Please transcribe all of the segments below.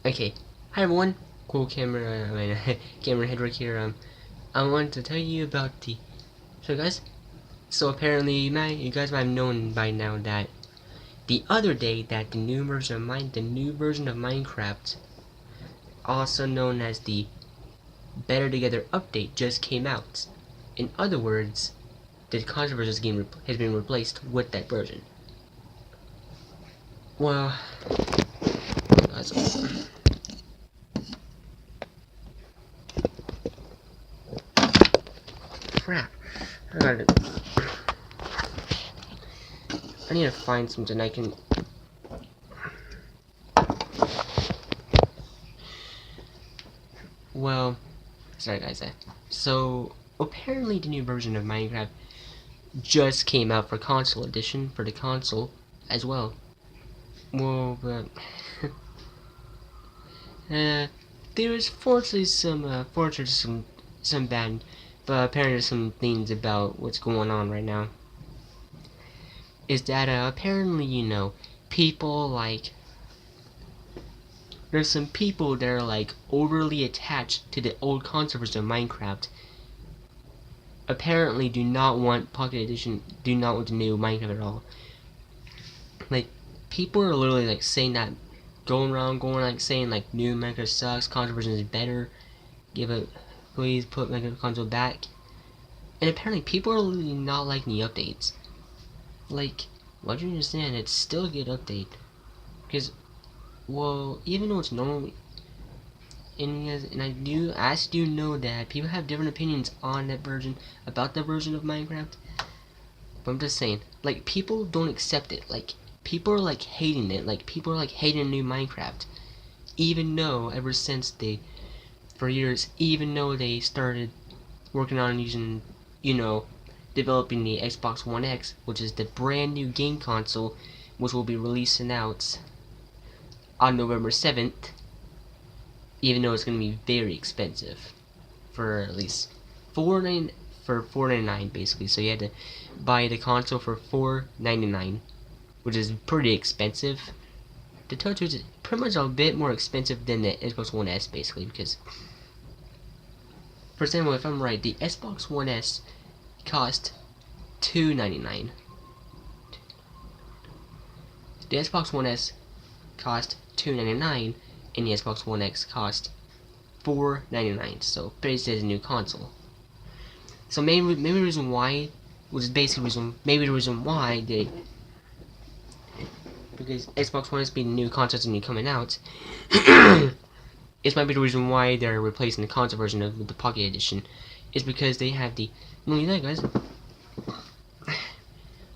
Okay, hi everyone. Cool camera, camera Hedrick here. I want to tell you about So guys, apparently you guys might have known by now that the other day that the new version of Minecraft, also known as the Better Together update, just came out. In other words, the controversial game has been replaced with that version. Well, guys. Crap. I need to find something I can. Well, sorry guys. So apparently the new version of Minecraft just came out for console edition for the console as well. Well, but there is fortunately some bad, but apparently there's some things about what's going on right now. Is that apparently people like there's some people that are like overly attached to the old concepts of Minecraft. Apparently do not want Pocket Edition, do not want the new Minecraft at all. Like, people are literally like saying that, going like saying like new Minecraft sucks, console version is better, please put Minecraft console back. And apparently people are literally not liking the updates. Like, why do you understand? It's still a good update. Because, well, even though it's normal, and I do know that people have different opinions on that version, about that version of Minecraft. But I'm just saying, like, people don't accept it. Like, people are like hating it. Like, people are like hating new Minecraft. Even though, for years, even though they started working on using, developing the Xbox One X, which is the brand new game console, which will be releasing out on November 7th, even though it's going to be very expensive, for at least $4.99 basically. So you had to buy the console for $4.99, which is pretty expensive. The Touch is pretty much a bit more expensive than the Xbox One S basically, because for example, if I'm right, the Xbox One S cost $2.99. The Xbox One S cost $2.99, and the Xbox One X cost $4.99. So basically, it's a new console. So maybe the reason why, which is basically the reason why because Xbox One S being new consoles and coming out, it might be the reason why they're replacing the console version of the Pocket Edition, is because they have the. Look at that, guys.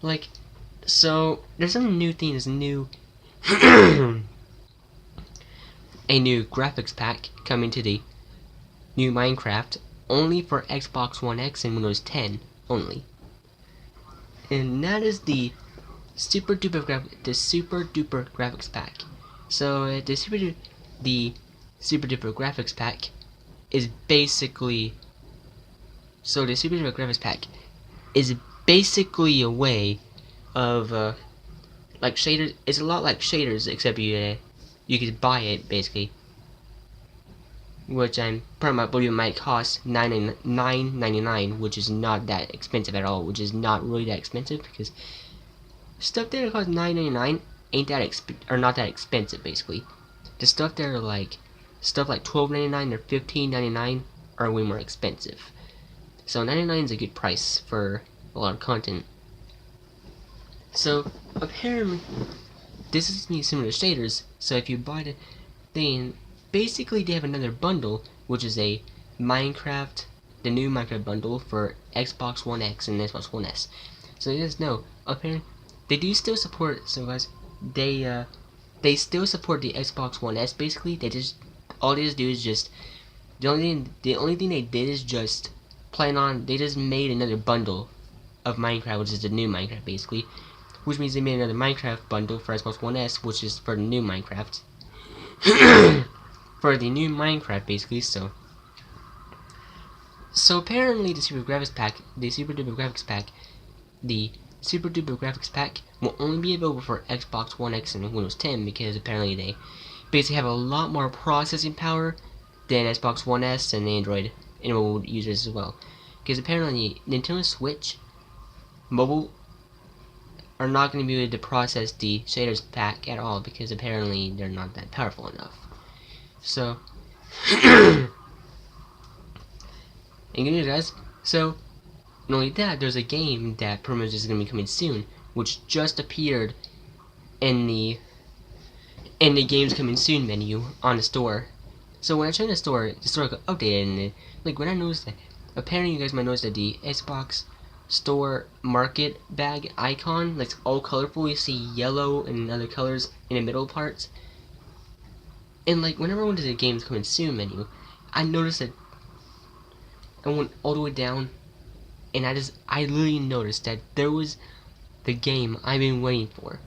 Like, so there's some new things, new a new graphics pack coming to the new Minecraft, only for Xbox One X and Windows 10 only, and that is the super duper graphics pack. So the super duper graphics pack is basically a way of like shaders. It's a lot like shaders, except you could buy it basically, which I'm probably might cost $9.99, which is not that expensive at all. Which is not really that expensive, because stuff that costs $9.99 ain't that not that expensive basically. The stuff that are like $12.99 or $15.99 are way more expensive. So $9.99 is a good price for a lot of content. So apparently this is similar to shaders. So if you buy the thing, basically they have another bundle, which is a Minecraft, the new Minecraft bundle for Xbox One X and Xbox One S. So you guys know, apparently they do still support. So guys, they still support the Xbox One S. Basically, they just the only thing they did is just they just made another bundle of Minecraft, which is the new Minecraft basically, which means they made another Minecraft bundle for Xbox One S, which is for the new Minecraft. For the new Minecraft basically. So apparently the super duper graphics pack will only be available for Xbox One X and Windows 10, because apparently they basically have a lot more processing power than Xbox One S and Android and mobile users as well. Because apparently Nintendo Switch mobile are not going to be able to process the shaders back at all because apparently they're not that powerful enough. So, and good news, guys. So, not only that, there's a game that pretty much is going to be coming soon, which just appeared in the games coming soon menu on the store. So when I checked the store got updated, and like when I noticed that, apparently you guys might notice that the Xbox Store Market bag icon, like all colorful, you see yellow and other colors in the middle parts. And like whenever I went to the games coming soon menu, I noticed that I went all the way down, and I literally noticed that there was the game I've been waiting for.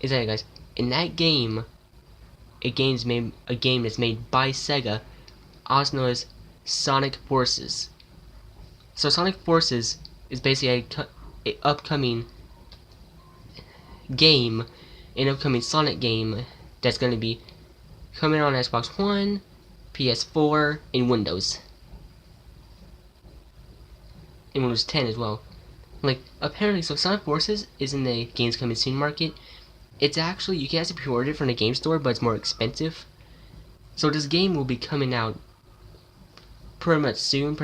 Is that, guys? In that game, a game that's made by Sega, also known as Sonic Forces. So Sonic Forces is basically an upcoming game, an upcoming Sonic game that's going to be coming on Xbox One, PS4, and Windows. And Windows 10 as well. Like, apparently, so Sonic Forces is in the games coming soon market. It's actually, you can actually pre-order it from the game store, but it's more expensive. So this game will be coming out pretty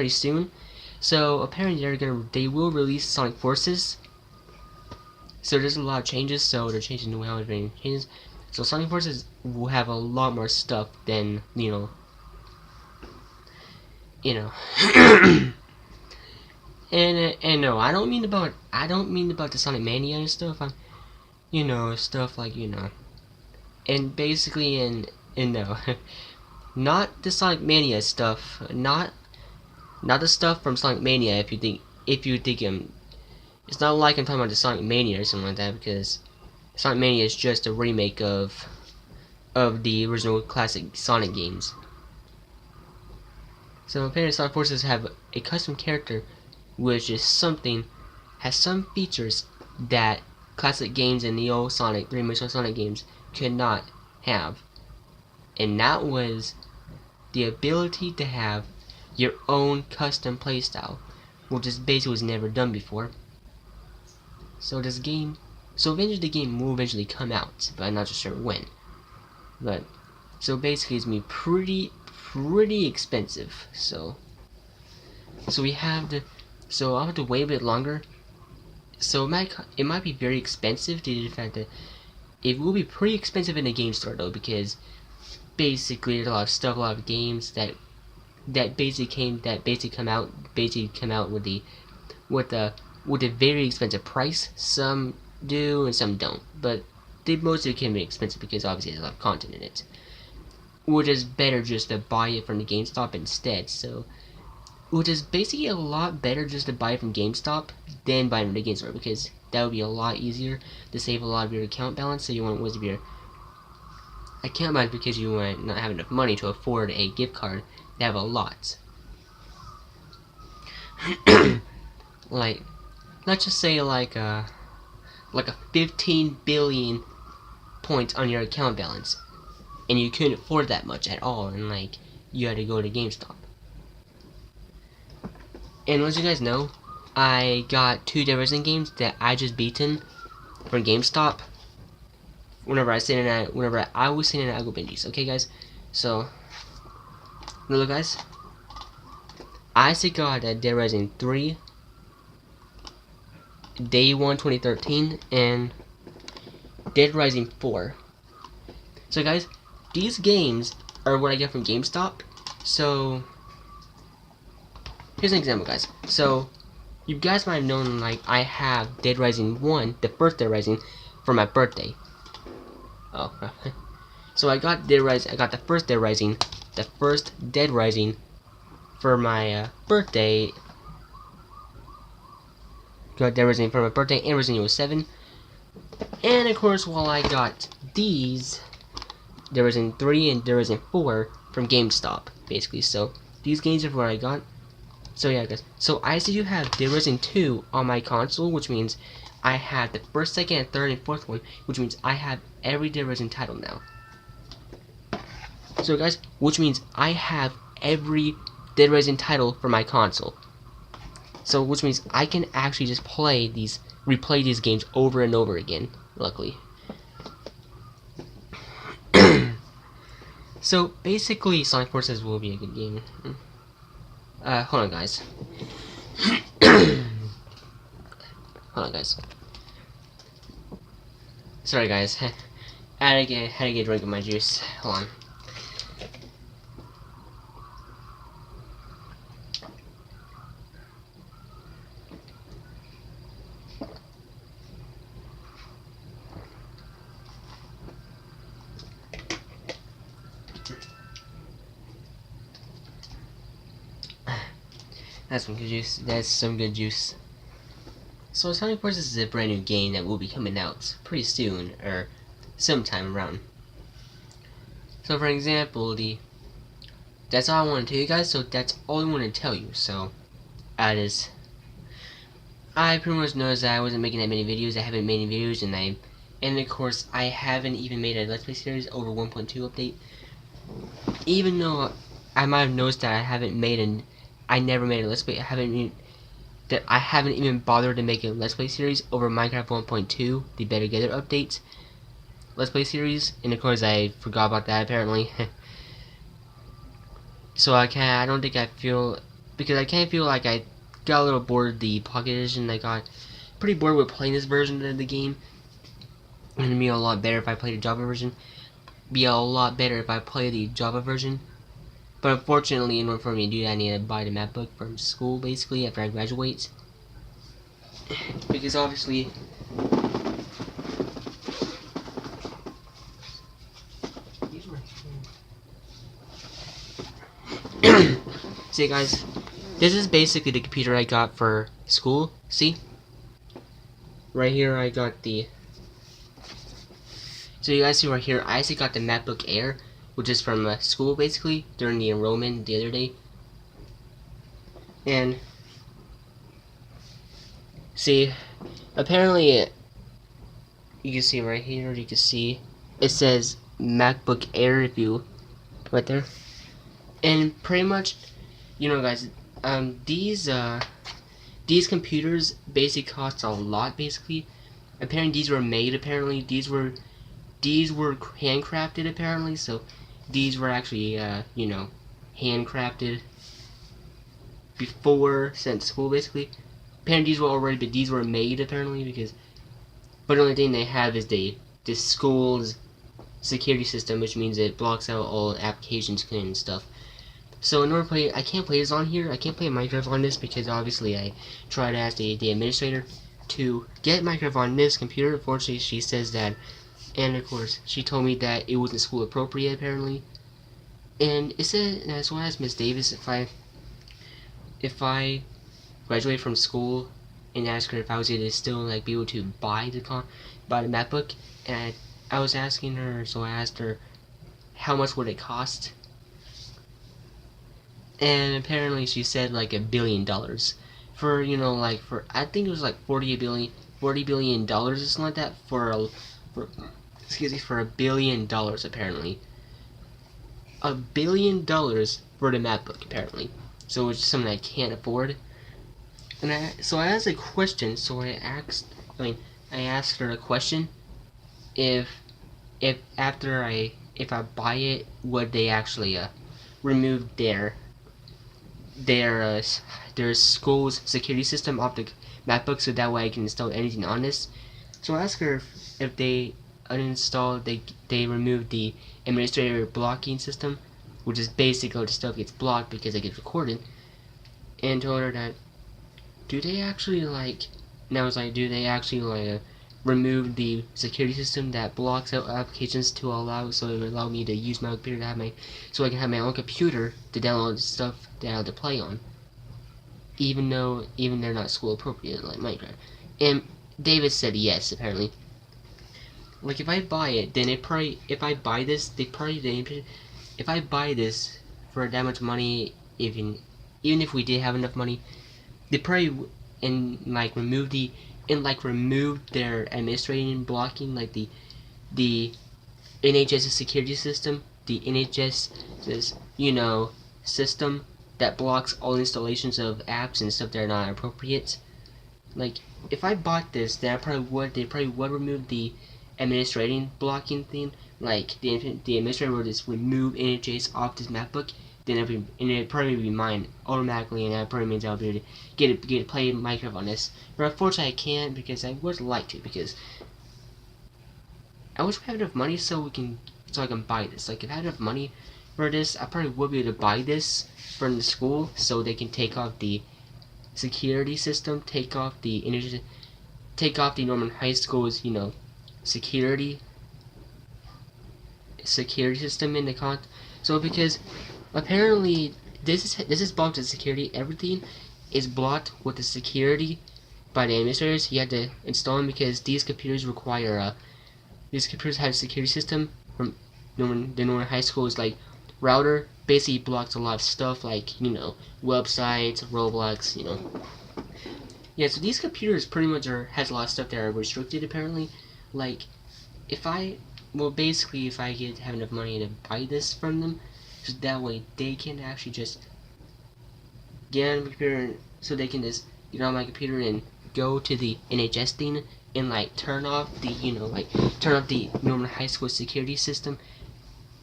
soon. So apparently they will release Sonic Forces. So there's a lot of changes, so they're changing the way how everything changes. So Sonic Forces will have a lot more stuff than, you know. And no, I don't mean about the Sonic Mania and stuff. Stuff like, and basically no, not the Sonic Mania stuff, not the stuff from Sonic Mania. If you think it's not like I'm talking about the Sonic Mania or something like that, because Sonic Mania is just a remake of the original classic Sonic games. So apparently Sonic Forces have a custom character, which is has some features that classic games and the old Sonic, the original Sonic games could not have. And that was the ability to have your own custom playstyle, which is basically was never done before. So eventually the game will eventually come out, but I'm not sure when. But so basically it's gonna be pretty expensive. So we have to, so I'll have to wait a bit longer. So it might be very expensive due to the fact that it will be pretty expensive in the game store though, because basically there's a lot of stuff, a lot of games that basically come out with the very expensive price. Some do and some don't, but they mostly can be expensive because obviously there's a lot of content in it. Which is better just to buy it from the GameStop instead. So, which is basically a lot better just to buy it from GameStop than buy it from the game store, because that would be a lot easier to save a lot of your account balance. So you won't waste your account balance because you might not have enough money to afford a gift card. They have a lot. Like, let's just say like a 15 billion points on your account balance, and you couldn't afford that much at all, and like you had to go to GameStop. And as you guys know, I got 2 Dead Rising games that I just beaten from GameStop. Whenever I was sitting at Agua Benji's. Okay, guys. So, look, guys. I just got Dead Rising 3, Day 1 2013, and Dead Rising 4. So, guys, these games are what I get from GameStop. So, here's an example, guys. So, you guys might have known, like, I have Dead Rising 1, the first Dead Rising, for my birthday. Oh, so I got the first Dead Rising for my birthday. Got Dead Rising for my birthday and Resident Evil 7. And of course, while I got these, Dead Rising 3 and Dead Rising 4 from GameStop, basically. So these games are what I got. So yeah, guys. So I still have Dead Rising 2 on my console, which means I have the first, second, and third, and fourth one, which means I have every Dead Rising title now. So guys, which means I have every Dead Rising title for my console. So which means I can actually just replay these games over and over again, luckily. So basically Sonic Forces will be a good game. Hold on guys. Hold on guys. Sorry guys. had to get a drink of my juice. Hold on. That's some good juice. That's some good juice. So Sonic Forces is a brand new game that will be coming out pretty soon, or sometime around. So for example, that's all I want to tell you guys, so that's all I want to tell you. So I pretty much noticed that I wasn't making that many videos. I haven't made any videos, and of course I haven't even made a Let's Play series over 1.2 update. Even though I might have noticed that I never made a Let's Play. I haven't even bothered to make a Let's Play series over Minecraft 1.2, the Better Together updates Let's Play series, and of course I forgot about that apparently. So I can't feel like I got a little bored of the Pocket Edition. I got pretty bored with playing this version of the game. It'd be a lot better if I played the Java version. But unfortunately, in order for me to do that, I need to buy the map book from school, basically, after I graduate. Because obviously... See guys, this is basically the computer I got for school, see? Right here I got the... So you guys see right here, I actually got the MacBook Air, which is from school basically, during the enrollment the other day. And see, apparently you can see right here, you can see it says MacBook Air review right there. And pretty much, you know guys, these computers basically cost a lot basically. Apparently these were handcrafted apparently, so these were actually you know, handcrafted before sent to school basically. Apparently these were made apparently, but the only thing they have is the school's security system, which means it blocks out all applications and stuff. So in order to play, I can't play this on here. I can't play Minecraft on this because obviously I tried to ask the administrator to get Minecraft on this computer. Unfortunately, she says that, and of course, she told me that it wasn't school appropriate apparently. And it said, and so I asked Miss Davis if I graduate from school and asked her if I was going to still like be able to buy the MacBook, and I was asking her, so I asked her how much would it cost. And apparently she said like $1 billion for, you know, like for, I think it was like $40 billion or something like that for $1 billion apparently. $1 billion for the MacBook apparently. So it's something I can't afford. And so I asked a question. So I asked her a question. If I buy it, would they actually remove their school's security system off the MacBook, so that way I can install anything on this? So I asked her if they they remove the administrator blocking system, which is basically the stuff gets blocked because it gets recorded, and told her that do they actually remove the security system that blocks out applications to allow me to use my computer so I can have my own computer to download stuff that I have to play on, even they're not school appropriate like Minecraft. And David said yes apparently. Like if I buy it, then if I buy this for that much money, even if we did have enough money, they probably remove their administrating blocking, like the NHS security system, the NHS's, system that blocks all installations of apps and stuff that are not appropriate. Like, if I bought this, then they probably would remove the administrating blocking thing. Like, the administrator would just remove NHS off this MacBook, then it'd probably be mine automatically, and that probably means I'll be able to get to play Minecraft on this. But unfortunately, I can't because I would like to, because I wish we had enough money so I can buy this. Like, if I had enough money for this, I probably would be able to buy this from the school so they can take off the security system, take off the Norman High School's, security system in the so because apparently this is blocked with security. Everything is blocked with the security by the administrators. You have to install them because these computers require these computers have a security system from the Norman High School's like router. Basically blocks a lot of stuff like websites, Roblox, Yeah, so these computers pretty much has a lot of stuff that are restricted apparently. Like, if I have enough money to buy this from them, so that way they can actually just get on my computer, so they can just get on my computer and go to the NHS thing and like turn off the Norman High School security system,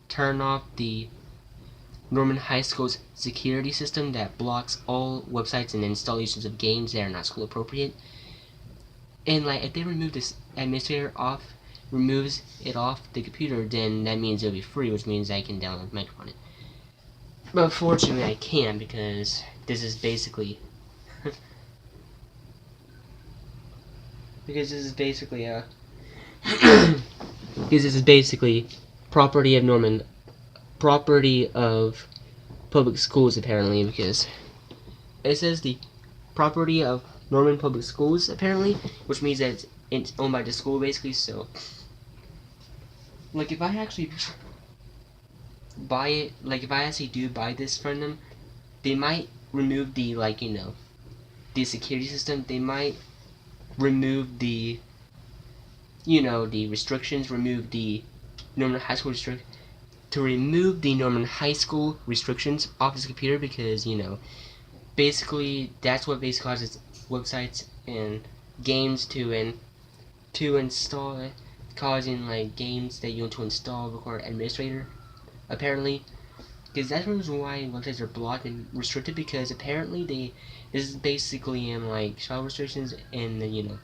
turn off the Norman High School's security system that blocks all websites and installations of games that are not school appropriate. And like, if they remove this administrator removes it off the computer, then that means it'll be free, which means I can download Minecraft on it. But unfortunately, I can't because this is basically because this is basically property of public schools apparently, because it says the property of Norman Public Schools apparently, which means that it's owned by the school basically. So like, if I actually buy it, like if I actually do buy this from them, they might remove the the security system. They might remove the the restrictions, remove the Norman High School restrictions off his computer, because basically that's what basically causes websites and games to install, causing like games that you want to install require administrator apparently, because that's the reason why websites are blocked and restricted, because apparently this is basically in like child restrictions in the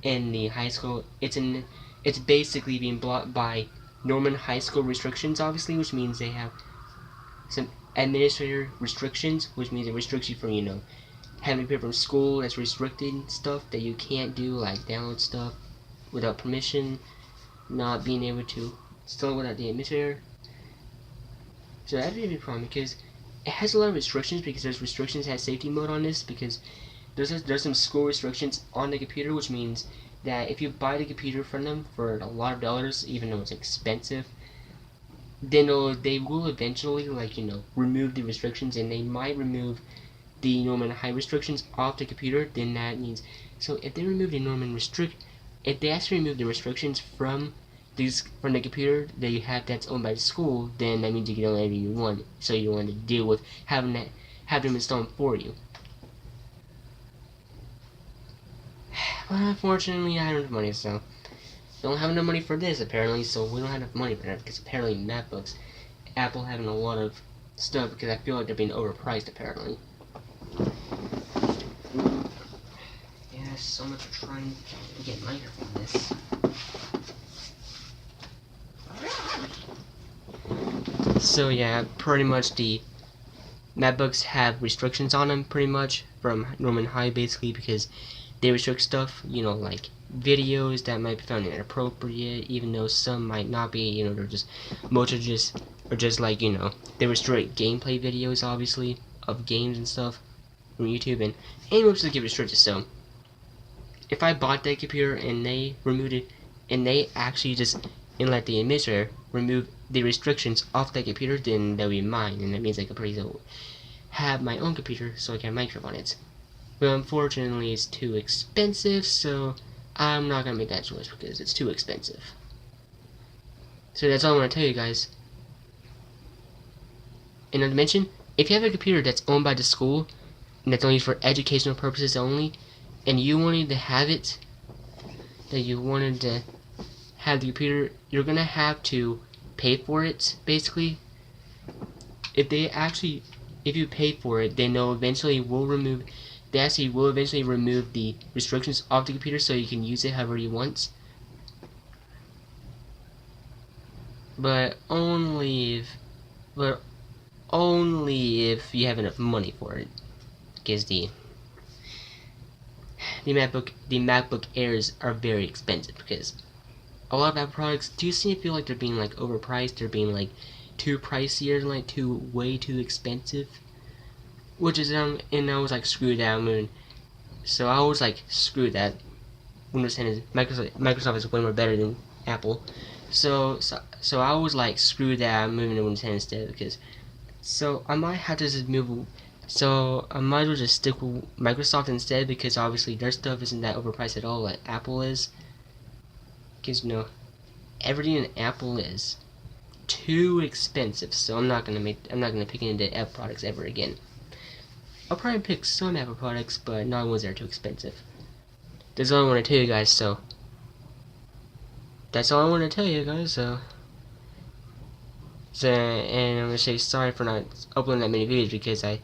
in the high school. It's basically being blocked by Norman High School restrictions, obviously, which means they have some administrator restrictions, which means it restricts you from having people from school. That's restricting stuff that you can't do, like download stuff without permission, not being able to install without the administrator. So that'd be a big problem, because it has a lot of restrictions, because there's restrictions has safety mode on this, because there's some school restrictions on the computer, which means that if you buy the computer from them for a lot of dollars, even though it's expensive, then they will eventually remove the restrictions, and they might remove the Norman High restrictions off the computer. Then that means, so if they remove the if they actually remove the restrictions from the computer that you have that's owned by the school, then that means you can do whatever you want. So you don't want to deal with have them install them for you. But unfortunately, I don't have money, so don't have enough money for this apparently. So we don't have enough money for that, because apparently MacBooks, Apple having a lot of stuff, because I feel like they're being overpriced apparently. Yeah, so much for trying to get Minecraft on this. So yeah, pretty much the MacBooks have restrictions on them pretty much from Norman High, basically, because they restrict stuff, like videos that might be found inappropriate, even though some might not be, they're just, most are just like, they restrict gameplay videos, obviously, of games and stuff from YouTube, and any websites get restricted. So if I bought that computer and they removed it, and they actually just, and let the administrator remove the restrictions off that computer, then that would be mine, and that means I could probably have my own computer so I can have Minecraft on it. But unfortunately, it's too expensive, so I'm not gonna make that choice because it's too expensive. So that's all I want to tell you guys. And not to mention, if you have a computer that's owned by the school and that's only for educational purposes only, and you wanted to have it, that you wanted to have the computer, you're gonna have to pay for it. Basically, if you pay for it, they know eventually will remove. They actually will eventually remove the restrictions of the computer, so you can use it however you want. But only if you have enough money for it, because the MacBook Airs are very expensive, because a lot of Apple products do seem to feel like they're being like overpriced, they're being like too pricey, or like way too expensive. Which is and I was like, screw that. So I was like, screw that. Windows 10 is Microsoft is way more better than Apple. So I was like, screw that, I'm moving to Windows 10 instead, because so I might have to just move. So I might as well just stick with Microsoft instead, because obviously their stuff isn't that overpriced at all like Apple is. Because everything in Apple is too expensive. So I'm not gonna pick any of the Apple products ever again. I'll probably pick some Apple products, but not ones that are too expensive. That's all I want to tell you guys. So that's all I want to tell you guys. And I'm gonna say sorry for not uploading that many videos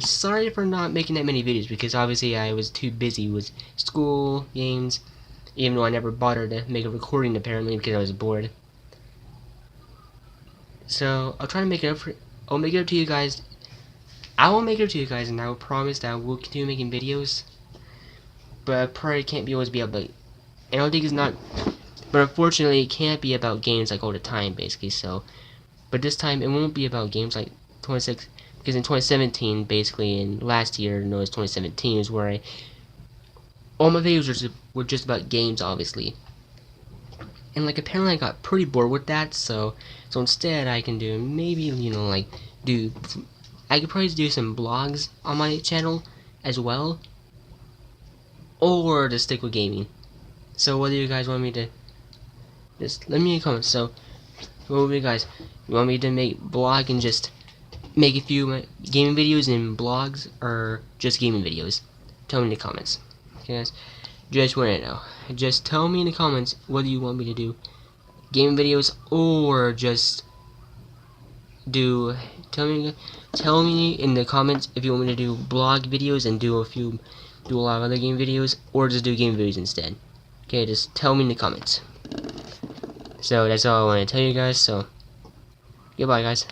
sorry for not making that many videos, because obviously I was too busy with school, games, even though I never bothered to make a recording apparently because I was bored. So I'll try to make it up I'll make it up to you guys. I will make it up to you guys, and I will promise that I will continue making videos. But I probably can't always be about, and I don't think it's not, but unfortunately it can't be about games like all the time basically. So, but this time it won't be about games like 26, because in 2017 basically, and last year, no, it's 2017 is where all my videos were just about games obviously. And like apparently I got pretty bored with that, so instead I can do maybe I could probably do some blogs on my channel as well, or just stick with gaming. So whether you guys want me to, just let me know in the comments. So what do you guys, you want me to make blog and just make a few gaming videos and blogs, or just gaming videos? Tell me in the comments. Okay guys, just want to know. Just tell me in the comments whether you want me to do gaming videos or just do, tell me in the comments if you want me to do blog videos and do a lot of other game videos, or just do game videos instead. Okay, just tell me in the comments. So that's all I want to tell you guys. So goodbye guys.